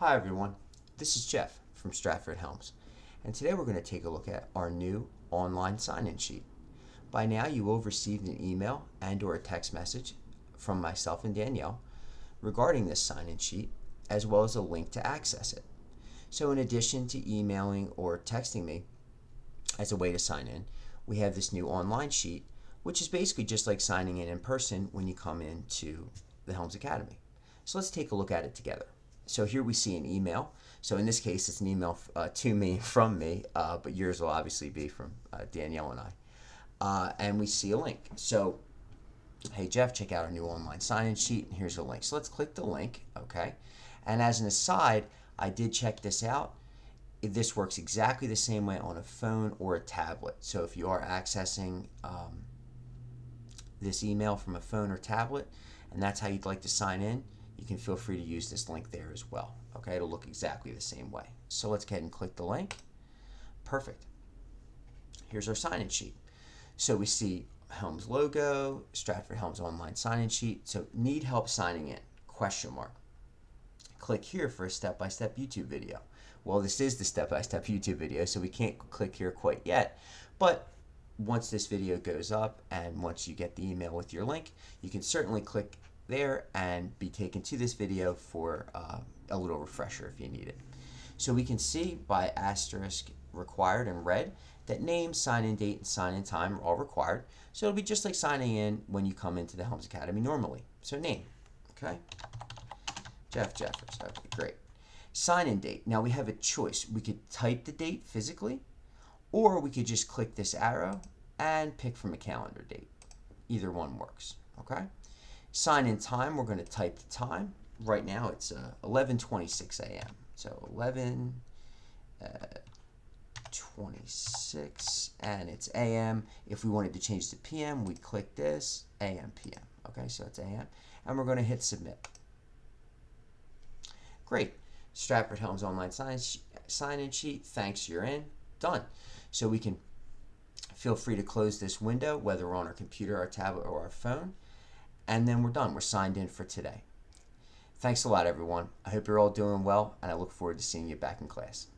Hi everyone, this is Jeff from Stratford Helms, and today we're going to take a look at our new online sign-in sheet. By now you will have received an email and or a text message from myself and Danielle regarding this sign-in sheet, as well as a link to access it. So in addition to emailing or texting me as a way to sign in, we have this new online sheet, which is basically just like signing in person when you come into the Helms Academy. So let's take a look at it together. So here we see an email. So in this case, it's an email to me from me, but yours will obviously be from Danielle and I. And we see a link. So, hey Jeff, check out our new online sign-in sheet, and here's a link. So let's click the link, okay? And as an aside, I did check this out. This works exactly the same way on a phone or a tablet. So if you are accessing this email from a phone or tablet, and that's how you'd like to sign in, you can feel free to use this link there as well. Okay, it'll look exactly the same way. So let's go ahead and click the link. Perfect. Here's our sign-in sheet. So we see Helms logo, Stratford Helms online sign-in sheet. So need help signing in? Question mark. Click here for a step-by-step YouTube video. Well, this is the step-by-step YouTube video, so we can't click here quite yet. But once this video goes up and once you get the email with your link, you can certainly click there and be taken to this video for a little refresher if you need it. So we can see by asterisk required in red that name, sign-in date, and sign-in time are all required. So it'll be just like signing in when you come into the Helms Academy normally. So name, okay? Jeff Jeffers, okay, great. Sign-in date. Now we have a choice. We could type the date physically, or we could just click this arrow and pick from a calendar date. Either one works, okay? Sign-in time, we're going to type the time. Right now it's 11:26 a.m. So 11:26, and it's a.m. If we wanted to change to p.m., we'd click this, a.m. p.m. Okay, so it's a.m. And we're going to hit submit. Great. Stratford Helms online sign-in sheet. Thanks, you're in. Done. So we can feel free to close this window, whether we're on our computer, our tablet, or our phone. And then we're done. We're signed in for today. Thanks a lot, everyone. I hope you're all doing well, and I look forward to seeing you back in class.